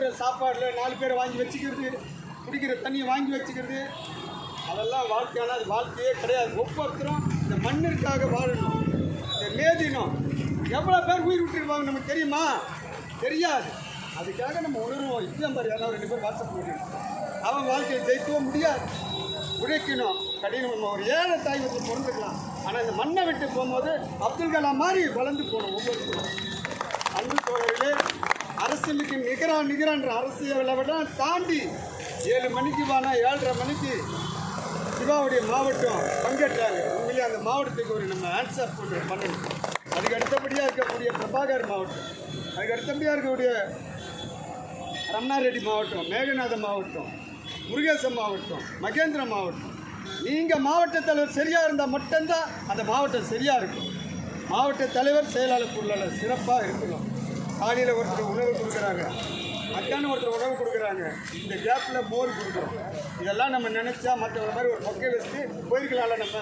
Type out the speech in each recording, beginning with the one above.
போடுற சாப்பாடில் 4 பேரை வாங்கி வச்சுக்கிறது, குடிக்கிற தண்ணியை வாங்கி வச்சுக்கிறது, அதெல்லாம் வாழ்க்கையான அது வாழ்க்கையே கிடையாது. ஒவ்வொருத்தரும் இந்த மண்ணிற்காக வாழணும். இந்த மே தினம் எவ்வளோ பேர் உயிர் விட்டுருப்பாங்க நமக்கு தெரியுமா? தெரியாது. அதுக்காக நம்ம உணர்வோம். இதுதான் மாதிரி யாராவது 2 பேர் வாட்ஸ்அப் பண்ணிடுவோம். அவன் வாழ்க்கையை ஜெயிக்கவும் முடியாது. உழைக்கணும், கடினம். ஒரு ஏழை தாய் வீட்டில் பிறந்துக்கலாம், ஆனால் இந்த மண்ணை விட்டு போகும்போது அப்துல் கலாம் மாதிரி வளர்ந்து போகணும் ஒவ்வொருத்தரும். அன்பு தோழர்களே, அரசியலுக்கு நிகரான்ற அரசியலை விட தாண்டி 7 மணிக்கு வானா 7:30 மணிக்கு சிவாவுடைய மாவட்டம் பங்கேற்றாங்க. உண்மையிலே அந்த மாவட்டத்துக்கு ஒரு நம்ம ஆன்சர் பண்ணணும். அதுக்கு அடுத்தபடியாக இருக்கக்கூடிய பிரபாகர் மாவட்டம், அதுக்கு அடுத்தபடியாக இருக்கக்கூடிய ரமணாரெட்டி மாவட்டம், மேகநாத மாவட்டம், முருகேசன் மாவட்டம், மகேந்திர மாவட்டம். நீங்கள் மாவட்ட தலைவர் சரியாக இருந்தால் மட்டும்தான் அந்த மாவட்டம் சரியாக இருக்கும். மாவட்ட தலைவர் செயலாளர் பொருளாளர் சிறப்பாக இருக்கணும். காலையில் ஒருத்தர் உணவு கொடுக்குறாங்க, மத்தியானம் ஒருத்தர் உணவு கொடுக்குறாங்க, இந்த கேப்பில் மோர் கொடுக்குறோம். இதெல்லாம் நம்ம நினச்சா மற்றவங்க மாதிரி ஒரு பக்கை வச்சுட்டு போயிருக்கலாம்ல. நம்ம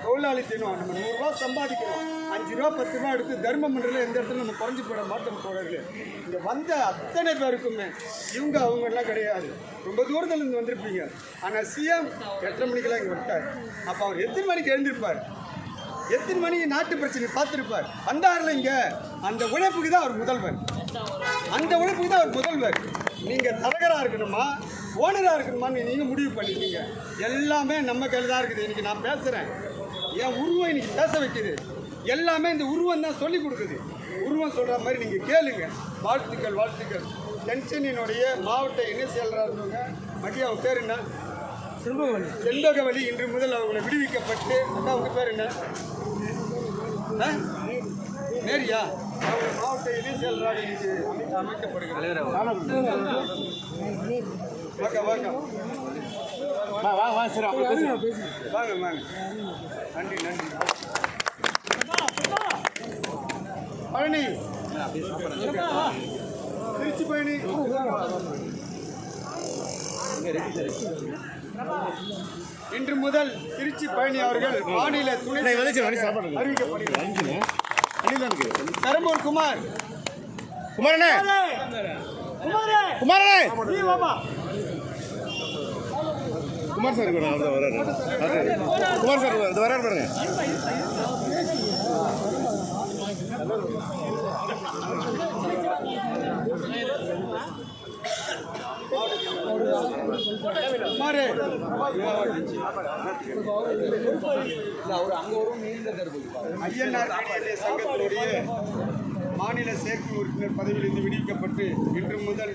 தொழிலாளித்தனம், நம்ம 100 ரூபா சம்பாதிக்கிறோம், 5 ரூபா 10 ரூபா எடுத்து தர்மம் பண்ணுறதுல எந்த இடத்துல நம்ம குறைஞ்சி போட மாட்டோம் தோழர்களே. இங்கே வந்த அத்தனை பேருக்குமே இவங்க அவங்கெல்லாம் கிடையாது. ரொம்ப தூரத்துலேருந்து வந்திருப்பீங்க. ஆனால் சிஎம் 8:30 மணிக்கெல்லாம் இங்கே வந்துட்டார். அப்போ அவர் எத்தனை மணிக்கு எழுந்திருப்பார்? எத்தனை மணிக்கு நாட்டு பிரச்சனை பார்த்துருப்பார்? வந்தாரில் இங்கே அந்த உழைப்புக்கு தான் அவர் முதல்வர். அந்த உழைப்புக்கு தான் அவர் முதல்வர். நீங்கள் தரகராக இருக்கணுமா, ஓனராக இருக்கணுமான்னு நீங்கள் முடிவு பண்ணிக்கீங்க. எல்லாமே நம்ம கையில் தான் இருக்குது. இன்றைக்கி நான் பேசுகிறேன், என் உருவம் இன்றைக்கி பேச வைக்குது. எல்லாமே இந்த உருவம் தான் சொல்லிக் கொடுக்குது. உருவம் சொல்கிற மாதிரி நீங்கள் கேளுங்க. வாழ்த்துக்கள், வாழ்த்துக்கள். டென்ஷனினுடைய மாவட்ட இணை செயலராக இருந்தவங்க மதியம் அவங்க பேர் என்ன? செண்பகவலி. இன்று முதல் அவங்களை விடுவிக்கப்பட்டு, அக்கா அவங்க பேர் என்ன? மேரியா? அவங்க மாவட்ட இணை செயலராக இன்று அமைக்கப்படுகிறார். வாங்க வாங்க. நன்றி நன்றி. பழனி, திருச்சி பழனி. இன்று முதல் திருச்சி பழனி அவர்கள் மாநில துணை அறிவிக்கப்படுகிறார். பெரம்பூர் குமார் குமாரனே குமாரனே குமார் சார் குமார் சார் வராரு பாருங்க. ஐயனார் சங்கத்தினுடைய மாநில செயற்குழு உறுப்பினர் பதவியிலிருந்து விடுவிக்கப்பட்டு இன்று முதல்